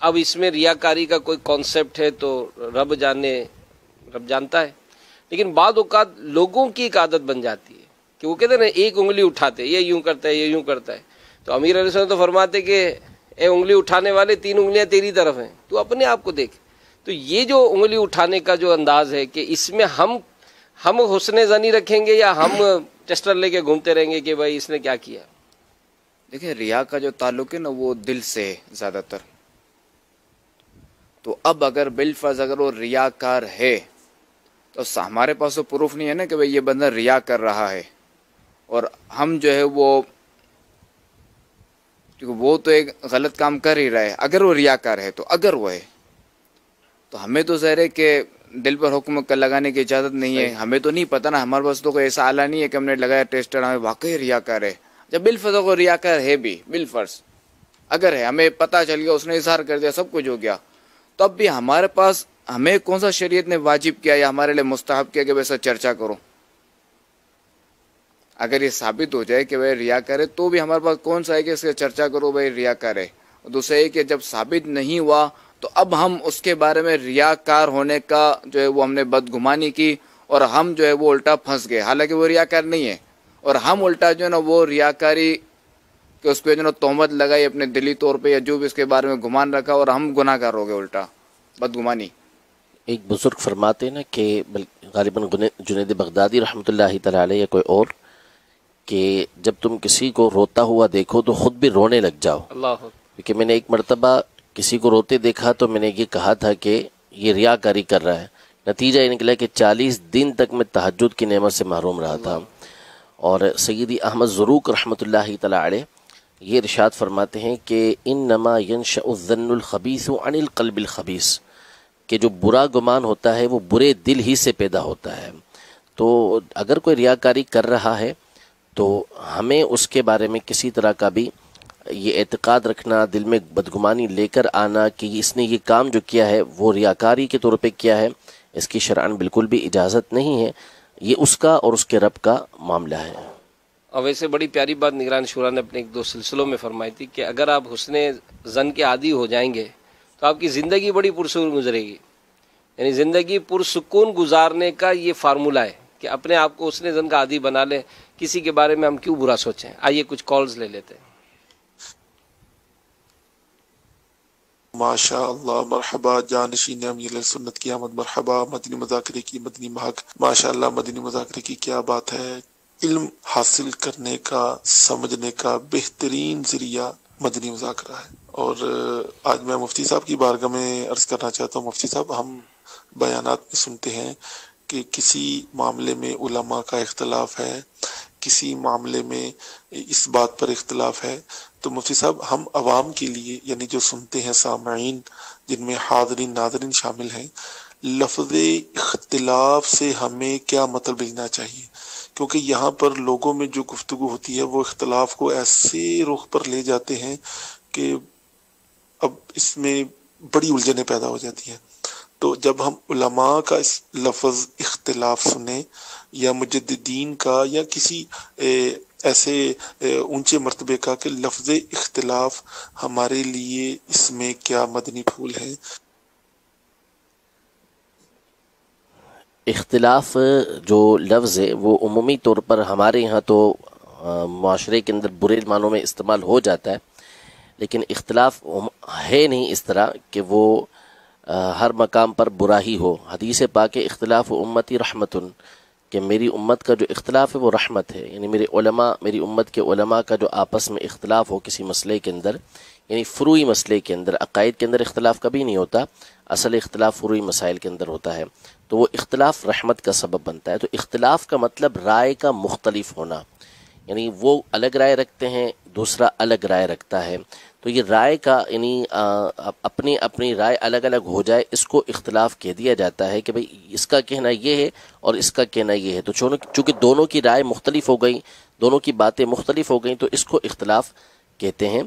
اب اس میں ریاکاری کا کوئی کانسیپٹ ہے تو رب جانتا ہے، لیکن بعض اوقات لوگوں کی ایک عادت بن جاتی ہے کہ وہ کہتے ہیں نا ایک انگلی اٹھاتے، یہ یوں کرتا ہے، یہ یوں کرتا ہے، تو امیر علیہ السلام تو فرماتے کہ اے انگلی اٹھانے والے، 3 انگلیاں تیری طرف ہیں، تو اپنے آپ کو دیکھ۔ تو یہ جو انگلی اٹھانے کا جو انداز ہے کہ اس میں ہم حسن ظنی رکھیں گے یا ہم ٹیسٹر لے کے گھومتے رہیں گے کہ بھائی اس نے کیا کیا؟ دیکھیں ریا کا جو تعلق ہے نا وہ دل سے ہے زیادہ تر، تو اب اگر بالفرض اگر وہ ریاکار ہے تو ہمارے پاس تو پروف نہیں ہے نا کہ بھائی یہ بندہ ریا کر رہا ہے، اور ہم جو ہے وہ تو ایک غلط کام کر ہی رہا ہے۔ اگر وہ ریاکار ہے تو اگر وہ ہے تو ہمیں تو ظاہر ہے کہ دل پر حکم لگانے کی اجازت نہیں ہے، ہمیں تو نہیں پتہ نا، ہمارے پاس تو کوئی ایسا آلہ نہیں ہے کہ ہم نے لگایا ٹیسٹر ہمیں واقعی ریاکار ہے۔ جب بالفرض وہ ریاکار ہے بھی، بالفرض اگر ہے، ہمیں پتہ چل گیا، اس نے اظہار کر دیا، سب کچھ ہو گیا، تو اب بھی ہمارے پاس ہمیں کون سا شریعت نے واجب کیا یا ہمارے لیے مستحب کیا کہ ویسا چرچا کرو؟ اگر یہ ثابت ہو جائے کہ بھائی ریاکار ہے تو بھی ہمارے پاس کون سا ہے کہ اس کا چرچا کرو بھائی ریاکار ہے؟ دوسرا یہ کہ جب ثابت نہیں ہوا تو اب ہم اس کے بارے میں ریاکار ہونے کا جو ہے وہ ہم نے بدگمانی کی، اور ہم جو ہے وہ الٹا پھنس گئے، حالانکہ وہ ریاکار نہیں ہے، اور ہم الٹا جو ہے نا وہ ریاکاری کہ اس پہ جو ہے نا تہمت لگائی اپنے دلی طور پہ یا جو بھی اس کے بارے میں گمان رکھا، اور ہم گناہ گار ہو گئے، الٹا بدگمانی۔ ایک بزرگ فرماتے ہیں نا کہ غالباً جنید بغدادی رحمۃ اللہ تعالی علیہ یا کوئی اور، کہ جب تم کسی کو روتا ہوا دیکھو تو خود بھی رونے لگ جاؤ۔ اللہ کیونکہ میں نے ایک مرتبہ کسی کو روتے دیکھا تو میں نے یہ کہا تھا کہ یہ ریاکاری کر رہا ہے، نتیجہ یہ نکلا کہ 40 دن تک میں تہجد کی نعمت سے محروم رہا تھا۔ اور سیدی احمد ذروق رحمۃ اللہ تعالی علیہ یہ ارشاد فرماتے ہیں کہ انما ينشأ الظن الخبیث عن القلب الخبیث، کہ جو برا گمان ہوتا ہے وہ برے دل ہی سے پیدا ہوتا ہے۔ تو اگر کوئی ریاکاری کر رہا ہے تو ہمیں اس کے بارے میں کسی طرح کا بھی یہ اعتقاد رکھنا، دل میں بدگمانی لے کر آنا کہ اس نے یہ کام جو کیا ہے وہ ریاکاری کے طور پہ کیا ہے، اس کی شرعاً بالکل بھی اجازت نہیں ہے، یہ اس کا اور اس کے رب کا معاملہ ہے۔ اور ویسے بڑی پیاری بات نگران شورا نے اپنے 1-2 سلسلوں میں فرمائی تھی کہ اگر آپ حسن ظن کے عادی ہو جائیں گے تو آپ کی زندگی بڑی پرسکون گزرے گی، یعنی زندگی پرسکون گزارنے کا یہ فارمولہ ہے کہ اپنے آپ کو حسن ظن کا عادی بنا لیں، کسی کے بارے میں ہم کیوں برا سوچیں۔ آئیے کچھ کالز لے لیتے ہیں۔ ماشاء اللہ، مرحبا جانشین امیر سنت کی آمد، مرحبا مدنی مذاکرے کی مدنی مہک، ماشاء اللہ مدنی مذاکرے کی کیا بات ہے۔ علم حاصل کرنے کا، سمجھنے کا بہترین ذریعہ مدنی مذاکرہ ہے۔ اور آج میں مفتی صاحب کی بارگاہ میں عرض کرنا چاہتا ہوں، مفتی صاحب ہم بیانات میں سنتے ہیں کہ کسی معاملے میں علماء کا اختلاف ہے، کسی معاملے میں اس بات پر اختلاف ہے، تو مفتی صاحب ہم عوام کے لیے، یعنی جو سنتے ہیں سامعین جن میں حاضرین ناظرین شامل ہیں، لفظ اختلاف سے ہمیں کیا مطلب لینا چاہیے؟ کیونکہ یہاں پر لوگوں میں جو گفتگو ہوتی ہے وہ اختلاف کو ایسے رخ پر لے جاتے ہیں کہ اب اس میں بڑی الجھنیں پیدا ہو جاتی ہیں۔ تو جب ہم علماء کا اس لفظ اختلاف سنیں یا مجددین کا یا کسی ایسے اونچے مرتبے کا کہ لفظ اختلاف، ہمارے لیے اس میں کیا مدنی پھول ہے؟ اختلاف جو لفظ ہے وہ عمومی طور پر ہمارے یہاں تو معاشرے کے اندر برے معنوں میں استعمال ہو جاتا ہے، لیکن اختلاف ہے نہیں اس طرح کہ وہ ہر مقام پر برا ہی ہو۔ حدیث پاک اختلاف امتی رحمتن، کہ میری امت کا جو اختلاف ہے وہ رحمت ہے، یعنی میرے علماء، میری امت کے علماء کا جو آپس میں اختلاف ہو کسی مسئلے کے اندر، یعنی فروعی مسئلے کے اندر، عقائد کے اندر اختلاف کبھی نہیں ہوتا، اصل اختلاف فروعی مسائل کے اندر ہوتا ہے، تو وہ اختلاف رحمت کا سبب بنتا ہے۔ تو اختلاف کا مطلب رائے کا مختلف ہونا، یعنی وہ الگ رائے رکھتے ہیں، دوسرا الگ رائے رکھتا ہے، تو یہ رائے کا یعنی اپنی اپنی رائے الگ الگ ہو جائے، اس کو اختلاف کہہ دیا جاتا ہے کہ بھئی اس کا کہنا یہ ہے اور اس کا کہنا یہ ہے، تو چونکہ دونوں کی رائے مختلف ہو گئی، دونوں کی باتیں مختلف ہو گئیں، تو اس کو اختلاف کہتے ہیں۔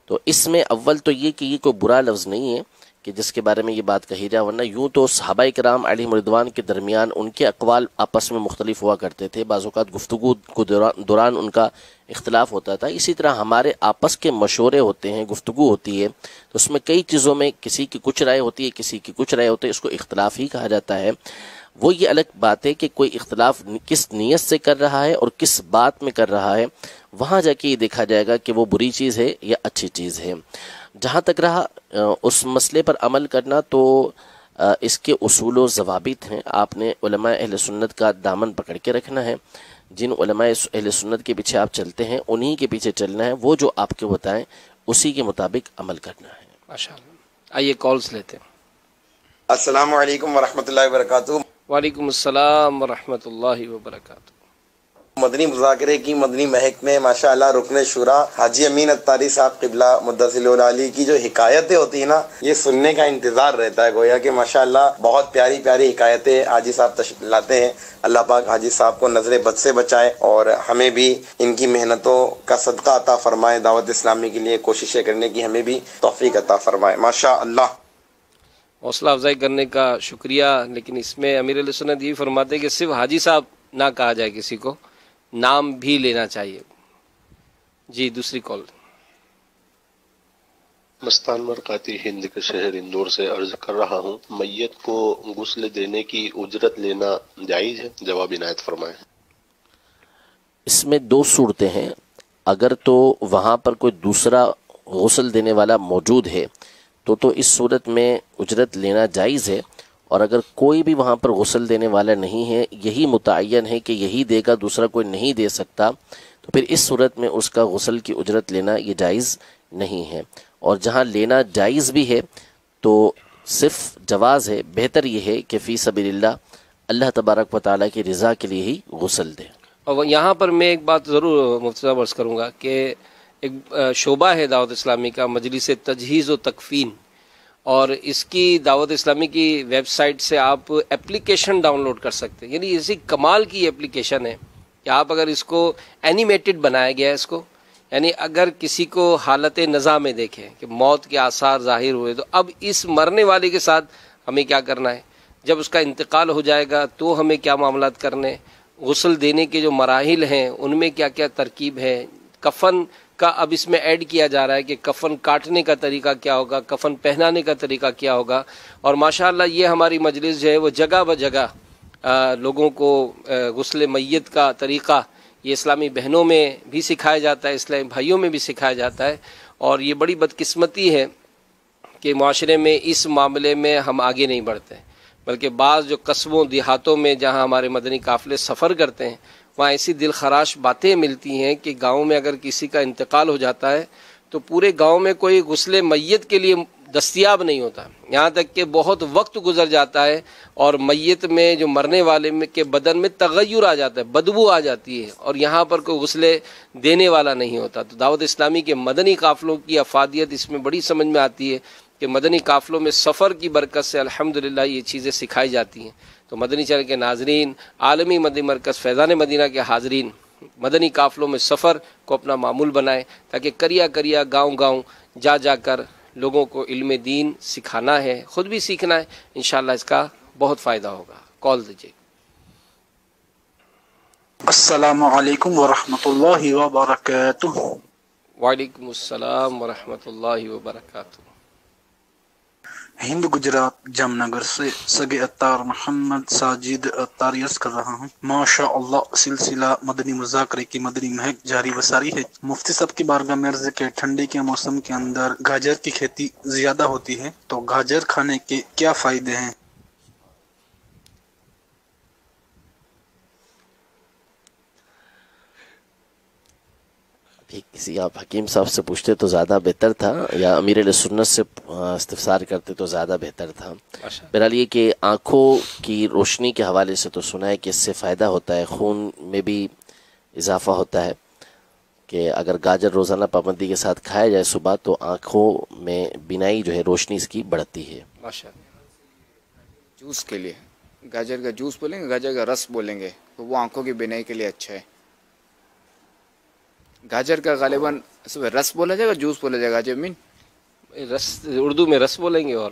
تو اس میں اول تو یہ کہ یہ کوئی برا لفظ نہیں ہے کہ کہ جس کے بارے میں یہ بات کہی جائے، ورنہ یوں تو صحابہ کرام علیہم رضوان کے درمیان ان کے اقوال آپس میں مختلف ہوا کرتے تھے، بعض اوقات گفتگو کو دوران ان کا اختلاف ہوتا تھا، اسی طرح ہمارے آپس کے مشورے ہوتے ہیں، گفتگو ہوتی ہے، تو اس میں کئی چیزوں میں کسی کی کچھ رائے ہوتی ہے، کسی کی کچھ رائے ہوتی ہے، اس کو اختلاف ہی کہا جاتا ہے۔ وہ یہ الگ بات ہے کہ کوئی اختلاف کس نیت سے کر رہا ہے اور کس بات میں کر رہا ہے، وہاں جا کے یہ دیکھا جائے گا کہ وہ بری چیز ہے یا اچھی چیز ہے۔ جہاں تک رہا اس مسئلے پر عمل کرنا، تو اس کے اصول و ضوابط ہیں، آپ نے علماء اہل سنت کا دامن پکڑ کے رکھنا ہے، جن علماء اہل سنت کے پیچھے آپ چلتے ہیں انہی کے پیچھے چلنا ہے، وہ جو آپ کو بتائیں اسی کے مطابق عمل کرنا ہے۔ ماشاءاللہ، آئیے کالز لیتے ہیں۔ السلام علیکم ورحمۃ اللہ وبرکاتہ۔ وعلیکم السلام ورحمۃ اللہ وبرکاتہ۔ مدنی مذاکرے کی مدنی مہک میں ماشاءاللہ رکن شورا حاجی امین اتاری صاحب قبلہ مدثر العلی کی جو حکایتیں ہوتی ہیں نا، یہ سننے کا انتظار رہتا ہے، گویا کہ ماشاءاللہ بہت پیاری پیاری حکایتیں حاجی صاحب تشریف لاتے ہیں۔ اللہ پاک حاجی صاحب کو نظر بد سے بچائے اور ہمیں بھی ان کی محنتوں کا صدقہ عطا فرمائے، دعوت اسلامی کے لیے کوششیں کرنے کی ہمیں بھی توفیق عطا فرمائے ماشاءاللہ۔ حوصلہ افزائی کرنے کا شکریہ، لیکن اس میں امیر علیہ سنت یہ فرماتے ہیں کہ صرف حاجی صاحب نہ کہا جائے، کسی کو نام بھی لینا چاہیے۔ جی دوسری کال۔ مستان مرکاتی ہند کے شہر اندور سے عرض کر رہا ہوں، میت کو غسل دینے کی اجرت لینا جائز ہے؟ جواب عنایت فرمائیں۔ اس میں دو صورتیں ہیں، اگر تو وہاں پر کوئی دوسرا غسل دینے والا موجود ہے تو اس صورت میں اجرت لینا جائز ہے، اور اگر کوئی بھی وہاں پر غسل دینے والا نہیں ہے، یہی متعین ہے کہ یہی دے گا، دوسرا کوئی نہیں دے سکتا، تو پھر اس صورت میں اس کا غسل کی اجرت لینا یہ جائز نہیں ہے۔ اور جہاں لینا جائز بھی ہے تو صرف جواز ہے، بہتر یہ ہے کہ فی سبیل اللہ، اللہ تبارک و تعالیٰ کی رضا کے لیے ہی غسل دے۔ اور یہاں پر میں ایک بات ضرور مفتی صاحب عرض کروں گا کہ ایک شعبہ ہے دعوت اسلامی کا، مجلس تجہیز و تکفین، اور اس کی دعوت اسلامی کی ویب سائٹ سے آپ اپلیکیشن ڈاؤن لوڈ کر سکتے ہیں۔ یعنی اسی کمال کی اپلیکیشن ہے کہ آپ اگر اس کو اینیمیٹڈ بنایا گیا ہے اس کو، یعنی اگر کسی کو حالت نزا میں دیکھیں کہ موت کے آثار ظاہر ہوئے، تو اب اس مرنے والے کے ساتھ ہمیں کیا کرنا ہے، جب اس کا انتقال ہو جائے گا تو ہمیں کیا معاملات کرنے، غسل دینے کے جو مراحل ہیں ان میں کیا کیا ترکیب ہے، کفن کا اب اس میں ایڈ کیا جا رہا ہے کہ کفن کاٹنے کا طریقہ کیا ہوگا، کفن پہنانے کا طریقہ کیا ہوگا، اور ماشاءاللہ یہ ہماری مجلس جو ہے وہ جگہ بجگہ لوگوں کو غسل میت کا طریقہ یہ اسلامی بہنوں میں بھی سکھایا جاتا ہے، اسلامی بھائیوں میں بھی سکھایا جاتا ہے، اور یہ بڑی بدقسمتی ہے کہ معاشرے میں اس معاملے میں ہم آگے نہیں بڑھتے، بلکہ بعض جو قصبوں دیہاتوں میں جہاں ہمارے مدنی قافلے سفر کرتے ہیں وہاں ایسی دل خراش باتیں ملتی ہیں کہ گاؤں میں اگر کسی کا انتقال ہو جاتا ہے تو پورے گاؤں میں کوئی غسل میت کے لیے دستیاب نہیں ہوتا، یہاں تک کہ بہت وقت گزر جاتا ہے اور میت میں جو مرنے والے کے بدن میں تغیر آ جاتا ہے، بدبو آ جاتی ہے، اور یہاں پر کوئی غسل دینے والا نہیں ہوتا۔ تو دعوت اسلامی کے مدنی قافلوں کی افادیت اس میں بڑی سمجھ میں آتی ہے کہ مدنی قافلوں میں سفر کی برکت سے الحمدللہ یہ چیزیں سکھائی جاتی ہیں۔ تو مدنی چینل کے ناظرین، عالمی مدنی مرکز فیضان مدینہ کے حاضرین، مدنی قافلوں میں سفر کو اپنا معمول بنائیں تاکہ کریا گاؤں گاؤں جا کر لوگوں کو علم دین سکھانا ہے، خود بھی سیکھنا ہے، انشاءاللہ اس کا بہت فائدہ ہوگا۔ کال دیجیے۔ السلام علیکم ورحمۃ اللہ وبرکاتہ۔ وعلیکم السلام ورحمۃ اللہ وبرکاتہ۔ ہند گجرات جام نگر سے سگے اتار محمد ساجد اتار عرض کر رہا ہوں۔ ماشاء اللہ سلسلہ مدنی مذاکرے کی مدنی مہک جاری و ساری ہے۔ مفتی صاحب کی بارگاہ میں عرض کے ٹھنڈی کے موسم کے اندر گاجر کی کھیتی زیادہ ہوتی ہے، تو گاجر کھانے کے کیا فائدے ہیں؟ کسی آپ حکیم صاحب سے پوچھتے تو زیادہ بہتر تھا، یا امیر علیہ سنت سے استفسار کرتے تو زیادہ بہتر تھا۔ بہرحال یہ کہ آنکھوں کی روشنی کے حوالے سے تو سنا ہے کہ اس سے فائدہ ہوتا ہے، خون میں بھی اضافہ ہوتا ہے، کہ اگر گاجر روزانہ پابندی کے ساتھ کھایا جائے صبح تو آنکھوں میں بینائی جو ہے روشنی اس کی بڑھتی ہے۔ جوس کے لیے گاجر کا جوس بولیں گے، گاجر کا رس بولیں گے، تو وہ آنکھوں کی بینائی کے لیے اچھا ہے۔ گاجر کا غالباً رس بولا جائے گا، جوس بولا جائے گا؟ جمین رس اردو میں رس بولیں گے اور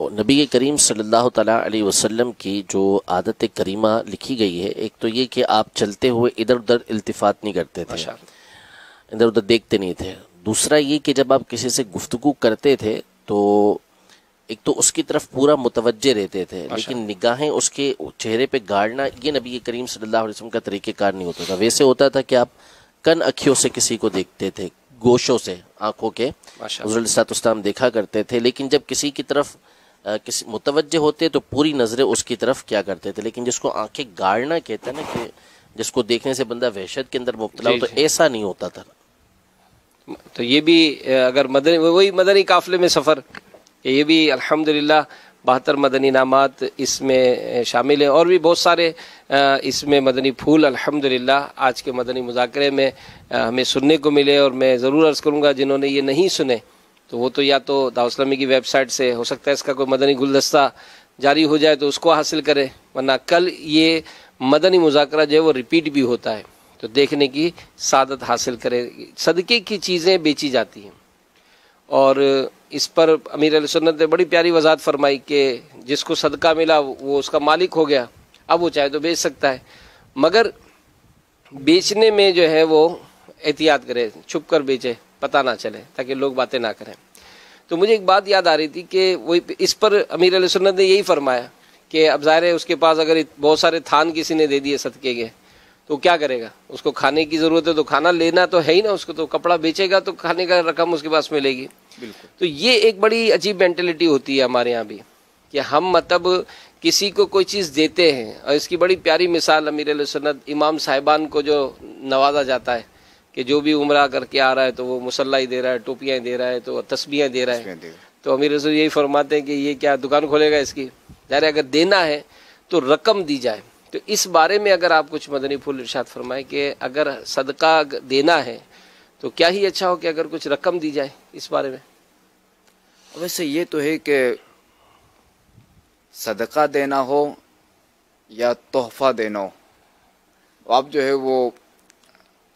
نبی کریم صلی اللہ تعالیٰ علیہ وسلم کی جو عادت کریمہ لکھی گئی ہے، ایک تو یہ کہ آپ چلتے ہوئے ادھر ادھر التفات نہیں کرتے تھے، ادھر ادھر دیکھتے نہیں تھے۔ دوسرا یہ کہ جب آپ کسی سے گفتگو کرتے تھے تو ایک تو اس کی طرف پورا متوجہ رہتے تھے، لیکن نگاہیں اس کے چہرے پہ گاڑنا یہ نبی کریم صلی اللہ علیہ وسلم کا طریقہ کار نہیں ہوتا تھا۔ ویسے ہوتا تھا کہ آپ کن اکھیوں سے کسی کو دیکھتے تھے، گوشوں سے آنکھوں کے حضور علیہ السلام دیکھا کرتے تھے، لیکن جب کسی کی طرف کسی متوجہ ہوتے تو پوری نظریں اس کی طرف کیا کرتے تھے۔ لیکن جس کو آنکھیں گاڑنا کہتے ہیں نا، کہ جس کو دیکھنے سے بندہ وحشت کے اندر مبتلا ہو، تو ایسا نہیں ہوتا تھا۔ تو یہ بھی اگر مدنی وہی مدنی قافلے میں سفر، یہ بھی الحمدللہ 72 مدنی انعامات اس میں شامل ہیں، اور بھی بہت سارے اس میں مدنی پھول الحمدللہ آج کے مدنی مذاکرے میں ہمیں سننے کو ملے۔ اور میں ضرور عرض کروں گا جنہوں نے یہ نہیں سنے تو وہ تو یا تو دعوت اسلامی کی ویب سائٹ سے ہو سکتا ہے اس کا کوئی مدنی گلدستہ جاری ہو جائے تو اس کو حاصل کرے، ورنہ کل یہ مدنی مذاکرہ جو ہے وہ ریپیٹ بھی ہوتا ہے تو دیکھنے کی سعادت حاصل کرے۔ صدقے کی چیزیں بیچی جاتی ہیں، اور اس پر امیر اہل سنت نے بڑی پیاری وضاحت فرمائی کہ جس کو صدقہ ملا وہ اس کا مالک ہو گیا، اب وہ چاہے تو بیچ سکتا ہے، مگر بیچنے میں جو ہے وہ احتیاط کرے، چھپ کر بیچے، پتہ نہ چلے، تاکہ لوگ باتیں نہ کریں۔ تو مجھے ایک بات یاد آ رہی تھی کہ وہ اس پر امیر علیہ سنت نے یہی فرمایا کہ اب ظاہر ہے اس کے پاس اگر بہت سارے تھان کسی نے دے دیے صدقے کے تو کیا کرے گا، اس کو کھانے کی ضرورت ہے تو کھانا لینا تو ہے ہی نا، اس کو تو کپڑا بیچے گا تو کھانے کا رقم اس کے پاس ملے گی۔ بالکل، تو یہ ایک بڑی عجیب مینٹلٹی ہوتی ہے ہمارے یہاں بھی کہ ہم مطلب کسی کو کوئی چیز دیتے ہیں، اور اس کی بڑی پیاری مثال امیر علیہ سنت امام صاحبان کو جو نوازا جاتا ہے کہ جو بھی عمرہ کر کے آ رہا ہے تو وہ مصلی ہی دے رہا ہے، ٹوپیاں دے رہا ہے، تو تسبیحیں دے رہا ہے، تو امیر رسول یہی فرماتے ہیں کہ یہ کیا دکان کھولے گا اس کی؟ ظاہر اگر دینا ہے تو رقم دی جائے۔ تو اس بارے میں اگر آپ کچھ مدنی پھول ارشاد فرمائیں کہ اگر صدقہ دینا ہے تو کیا ہی اچھا ہو کہ اگر کچھ رقم دی جائے اس بارے میں؟ ویسے یہ تو ہے کہ صدقہ دینا ہو یا تحفہ دینا ہو، آپ جو ہے وہ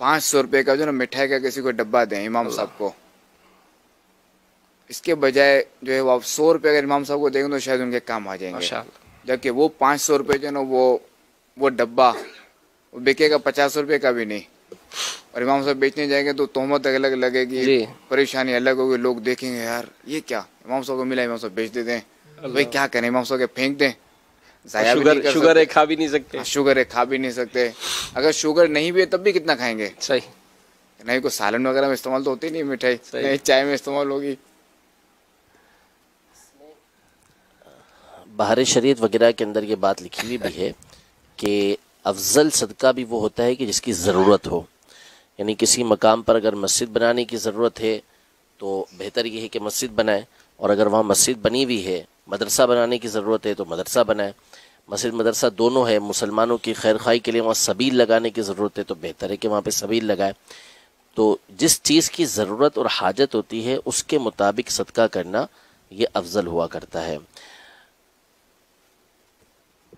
500 روپے کا جو نا مٹھائی کا کسی کو ڈبہ دیں امام صاحب کو، اس کے بجائے جو ہے وہ آپ 100 روپے اگر امام صاحب کو دیں گے تو شاید ان کے کام آ جائیں گے، جبکہ وہ 500 روپے جو نا وہ ڈبہ وہ بکے گا 50 روپے کا بھی نہیں، اور امام صاحب بیچنے جائیں گے تو تہمت الگ لگے گی، پریشانی الگ ہوگی، لوگ دیکھیں گے یار یہ کیا امام صاحب کو ملا، امام صاحب بیچ دیتے ہیں، بھائی کیا کریں، امام صاحب کے پھینک دیں، شوگر ہے کھا بھی نہیں سکتے، شوگر ہے کھا بھی نہیں سکتے، اگر شوگر نہیں بھی ہے تب بھی کتنا کھائیں گے، صحیح نہیں کوئی سالن وغیرہ میں استعمال تو ہوتی نہیں مٹھائی، نہیں چائے میں استعمال ہوگی۔ بہار شریعت وغیرہ کے اندر یہ بات لکھی ہوئی بھی ہے کہ افضل صدقہ بھی وہ ہوتا ہے کہ جس کی ضرورت ہو، یعنی کسی مقام پر اگر مسجد بنانے کی ضرورت ہے تو بہتر یہ ہے کہ مسجد بنائے، اور اگر وہاں مسجد بنی ہوئی ہے، مدرسہ بنانے کی ضرورت ہے تو مدرسہ بنائے، مسجد مدرسہ دونوں ہے، مسلمانوں کی خیر خواہی کے لیے وہاں سبیل لگانے کی ضرورت ہے تو بہتر ہے کہ وہاں پہ سبیل لگائے۔ تو جس چیز کی ضرورت اور حاجت ہوتی ہے اس کے مطابق صدقہ کرنا یہ افضل ہوا کرتا ہے۔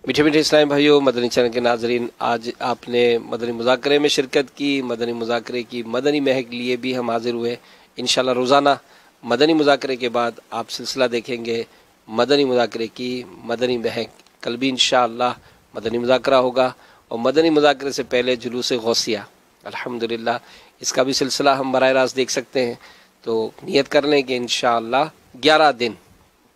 میٹھے میٹھے اسلام بھائیوں، مدنی چینل کے ناظرین، آج آپ نے مدنی مذاکرے میں شرکت کی، مدنی مذاکرے کی مدنی مہک لیے بھی ہم حاضر ہوئے۔ انشاءاللہ روزانہ مدنی مذاکرے کے بعد آپ سلسلہ دیکھیں گے مدنی مذاکرے کی مدنی مہک۔ کل بھی انشاءاللہ مدنی مذاکرہ ہوگا، اور مدنی مذاکرے سے پہلے جلوس غوثیہ الحمدللہ اس کا بھی سلسلہ ہم براہ راست دیکھ سکتے ہیں۔ تو نیت کر لیں کہ انشاءاللہ 11 دن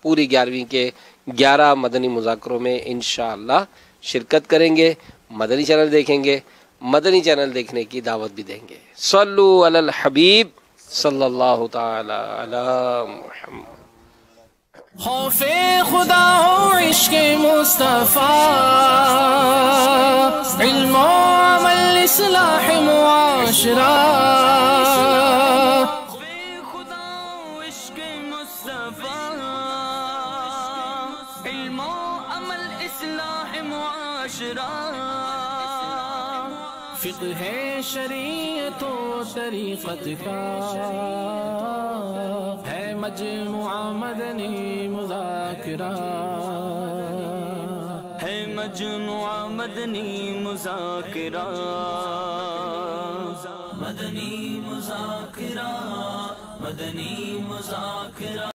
پوری 11ویں کے 11 مدنی مذاکروں میں انشاءاللہ شرکت کریں گے، مدنی چینل دیکھیں گے، مدنی چینل دیکھنے کی دعوت بھی دیں گے۔ صلو علی الحبیب صلی اللہ تعالی علی محمد۔ خوف خدا ہو عشق مصطفیٰ، علم و عمل اصلاح معاشرہ، فقہ ہے شریعت و طریقت کا، ہے مجموعہ مدنی مذاکرہ، ہے مجموعہ مدنی مذاکرہ، مدنی مذاکرہ، مدنی مذاکرہ۔